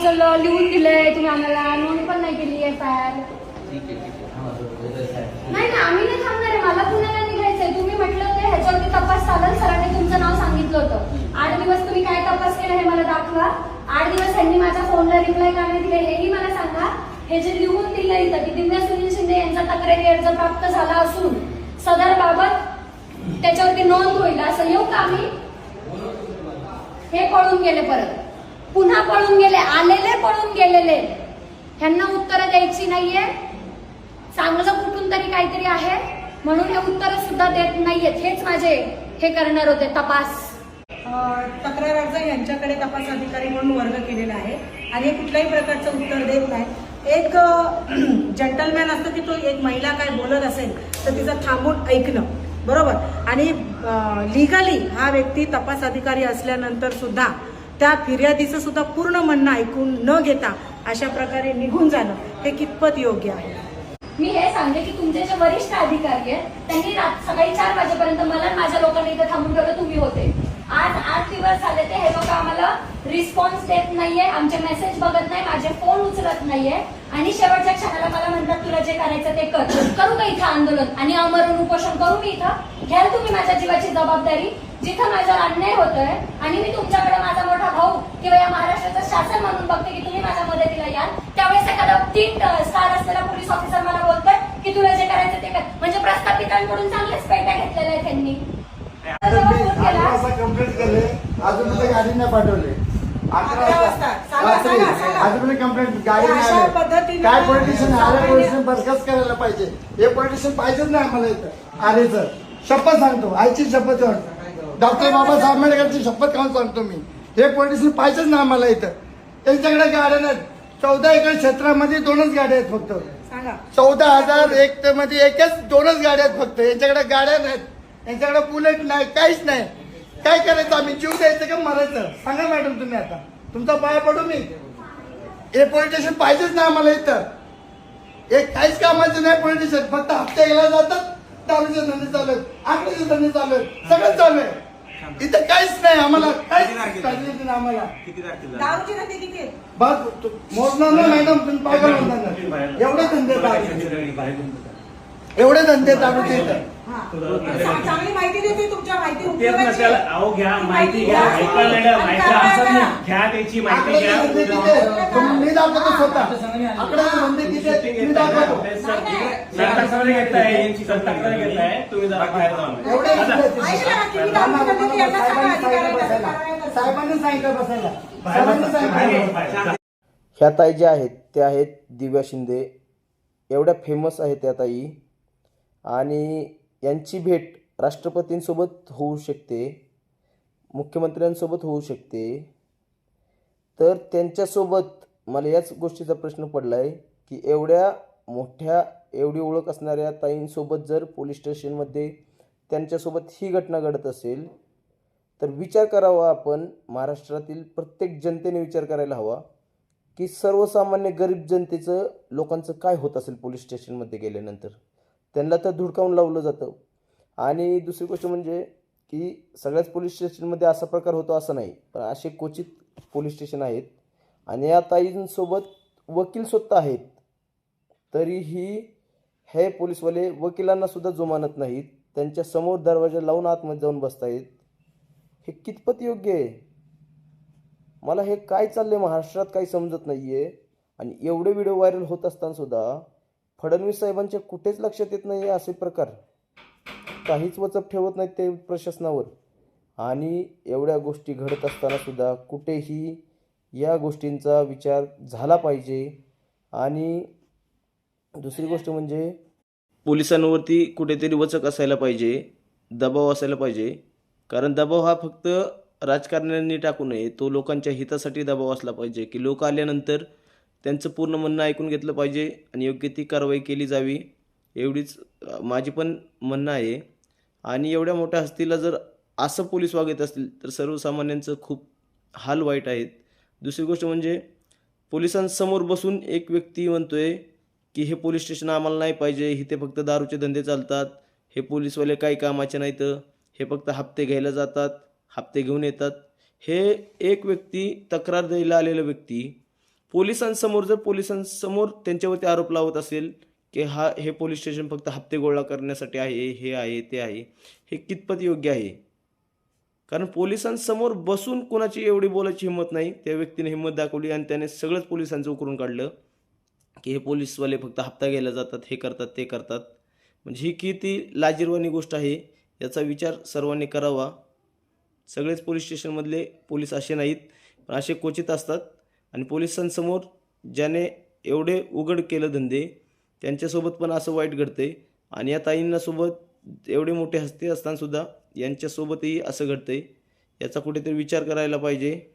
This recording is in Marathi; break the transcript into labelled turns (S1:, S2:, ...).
S1: लिहून दिलंय तुम्ही, आम्हाला नोंद पण नाही केली एफआयआर. नाही नाही, आम्ही नाही थांबणार आहे. मला पुण्याला निघायचंय. तुम्ही म्हटलं होतं ह्याच्यावरती तपास चालेल. सरांनी तुमचं नाव सांगितलं होतं. 8 दिवस तुम्ही काय तपास केला हे मला दाखवा. 8 दिवस ह्यांनी माझ्या फोनला रिप्लाय का नाही दिले हेही मला सांगा. हे जे लिहून दिलं इथं की दिव्या सुनील शिंदे यांचा तक्रारी अर्ज प्राप्त झाला असून सदर बाबत त्याच्यावरती नोंद होईल असं येऊ का आम्ही? हे पळून गेले, परत पुन्हा पळून गेले, आलेले पळून गेलेले. ह्यांना उत्तरं द्यायची नाहीये. चांगलं कुठून तरी काहीतरी आहे म्हणून हे उत्तर सुद्धा देत नाहीयेत. हेच माझे हे करणार होते तपास.
S2: तक्रार अर्ज यांच्याकडे तपास अधिकारी म्हणून वर्ग केलेला आहे आणि हे कुठल्याही प्रकारचं उत्तर देत नाही. एक जंटलमॅन असतं की तो एक महिला काय बोलत असेल तर तिचं थांबून ऐकणं, बरोबर. आणि लिगली हा व्यक्ती तपास अधिकारी असल्यानंतर सुद्धा त्या फिर्यादीचं सुद्धा पूर्ण म्हणणं ऐकून न घेता अशा प्रकारे निघून जाणं हे कितपत योग्य आहे?
S1: मी हे सांगते की तुमचे जे वरिष्ठ अधिकारी आहेत त्यांनी सकाळी 4 वाजेपर्यंत मला आणि माझ्या लोकांना इथे थांबून ठेवलं. तुम्ही होते. आज 8 दिवस झाले ते हे लोक आम्हाला रिस्पॉन्स देत नाहीये, आमचे मेसेज बघत नाही, माझे फोन उचलत नाहीये आणि शेवटच्या क्षणाला मला म्हणतात तुला जे करायचं ते कर. करू का इथं आंदोलन आणि आमरण उपोषण करू मी इथं? घ्याल तुम्ही माझ्या जीवाची जबाबदारी? जिथं माझ्यावर अन्याय होतोय आणि मी तुमच्याकडे माझा मोठा भाऊ किंवा या महाराष्ट्राचं शासन म्हणून बघते की तुम्ही माझ्या मदतीला याल, त्यावेळेस एखादा 3 स्टार असलेला पोलीस ऑफिसर मला बोलतोय की तुला जे करायचं ते कर. म्हणजे प्रस्थापितांकडून चांगलेच पेट्या घेतलेल्या आहेत त्यांनी.
S3: कंप्लेंट केले, अजून गाडी नाही पाठवले. 11 वाजता अजून कंप्लेंट गाडी नाही आली. काय पॉलिटिशियन आले, पॉलिटिशियन बरखास्त करायला पाहिजे. हे पॉलिटिशियन पाहिजेच नाही आम्हाला इथं आले तर. शपथ सांगतो, आईची शपथ वाटतो, डॉक्टर बाबासाहेब आंबेडकरची शपथ खाऊन सांगतो मी. हे पॉलिटिशियन पाहिजेच ना आम्हाला इथं. त्यांच्याकडे गाड्या नाहीत. 14 एकर क्षेत्रामध्ये 2च गाड्या आहेत फक्त. 14,000 मध्ये 2च गाड्या आहेत फक्त. यांच्याकडे गाड्या नाहीत, यांच्याकडे बुलेट नाही, काहीच नाही. काय करायचं आम्ही? जीव द्यायचं का मरायचं? सांगा मॅडम तुम्ही. आता तुमचा पाया पडू मी. हे पॉलिटिशियन पाहिजेच ना आम्हाला इथं. एक काहीच कामाचं नाही पॉलिटिशियन. फक्त हप्ते घ्यायला जातात, दारूचे धंदे चालू आहेत, आकड्याचे धंदे चालू आहेत, सगळं चालू आहे. इथं काहीच नाही आम्हाला, काहीच नाही आम्हाला.
S2: दारूचे धंदे किती आहेत?
S3: बस मोजणार ना मॅडम, तुम्ही पागल होणार. एवढे धंदे एवढे धंदे दारूचे इथं.
S2: चांगली माहिती देते, तुमच्या माहिती
S4: तेच नसेल. अहो घ्या, माहिती घ्या, ऐका मॅडम, ऐका, घ्या त्याची माहिती घ्या.
S3: मी दाखवतो स्वतः. आकडे धंदे किती मी दाखवतो.
S4: तक्रारी घेताय, तक्रारी घेताय, तुम्ही जरा बाहेर जाऊन
S3: साहेबांनी सांगितलं बसायला. साहेबांनी सांगितलं.
S5: ह्या ताई ज्या आहेत त्या आहेत दिव्या शिंदे. एवढ्या फेमस आहेत त्या ताई आणि यांची भेट राष्ट्रपतींसोबत होऊ शकते, मुख्यमंत्र्यांसोबत होऊ शकते. तर त्यांच्यासोबत मला याच गोष्टीचा प्रश्न पडला आहे की एवढ्या मोठ्या, एवढी ओळख असणाऱ्या ताईंसोबत जर पोलीस स्टेशनमध्ये त्यांच्यासोबत ही घटना घडत असेल तर विचार करावा आपण. महाराष्ट्रातील प्रत्येक जनतेने विचार करायला हवा की सर्वसामान्य गरीब जनतेचं, लोकांचं काय होत असेल पोलीस स्टेशनमध्ये गेल्यानंतर. त्यांना तर धुडकावून लावलं जातं. आणि दुसरी गोष्ट म्हणजे की सगळ्याच पोलीस स्टेशनमध्ये असा प्रकार होतो असं नाही, पण असे क्वचित पोलीस स्टेशन आहेत. आणि या ताईंसोबत वकील स्वतः आहेत, तरीही हे पोलीसवाले वकिलांनासुद्धा जुमानत नाहीत. त्यांच्या समोर दरवाजा लावून आतमध्ये जाऊन बसतायत. हे कितपत योग्य आहे? मला हे काय चाललंय महाराष्ट्रात काही समजत नाही आहे. आणि एवढे व्हिडिओ व्हायरल होत असतानासुद्धा फडणवीस साहेबांच्या कुठेच लक्षात येत नाही आहे असे प्रकार. काहीच वचप ठेवत नाहीत ते प्रशासनावर. आणि एवढ्या गोष्टी घडत असतानासुद्धा कुठेही या गोष्टींचा विचार झाला पाहिजे. आणि दुसरी गोष्ट म्हणजे पोलिसांवरती कुठेतरी वचक असायला पाहिजे, दबाव असायला पाहिजे. कारण दबाव हा फक्त राजकारण्यांनी टाकू नये, तो लोकांच्या हितासाठी दबाव असला पाहिजे की लोक आल्यानंतर त्यांचं पूर्ण म्हणणं ऐकून घेतलं पाहिजे आणि योग्य ती कारवाई केली जावी. एवढीच माझी पण म्हणणं आहे. आणि एवढ्या मोठ्या हस्तीला जर असं पोलीस वागत असतील तर सर्वसामान्यांचं खूप हाल वाईट आहेत. दुसरी गोष्ट म्हणजे पोलिसांसमोर बसून एक व्यक्ती म्हणतोय की हे पोलीस स्टेशन आम्हाला नाही पाहिजे, इथे फक्त दारूचे धंदे चालतात, हे पोलीसवाले काही कामाचे नाहीत, हे फक्त हप्ते घ्यायला जातात, हप्ते घेऊन येतात. हे एक व्यक्ती, तक्रार द्यायला आलेला व्यक्ती पोलिसांसमोर जर पोलिसांसमोर त्यांच्यावरती आरोप लावत असेल की हे पोलीस स्टेशन फक्त हप्ते गोळा करण्यासाठी आहे, हे आहे, ते आहे, हे कितपत योग्य आहे? कारण पोलिसांसमोर बसून कोणाची एवढी बोलायची हिंमत नाही. त्या व्यक्तीने हिंमत दाखवली आणि त्याने सगळंच पोलिसांचं उकरून काढलं की हे पोलीसवाले फक्त हप्ता घ्यायला जातात, हे करतात, ते करतात. म्हणजे ही किती लाजिरवाणी गोष्ट आहे याचा विचार सर्वांनी करावा. सगळेच पोलीस स्टेशनमधले पोलीस असे नाहीत, पण असे क्वचित असतात. आणि पोलिसांसमोर ज्याने एवढे उघड केलं धंदे त्यांच्यासोबत पण असं वाईट घडतंय. आणि या ताईंना सोबत एवढे मोठे हस्ते असतानासुद्धा यांच्यासोबतही असं घडतंय. याचा कुठेतरी विचार करायला पाहिजे.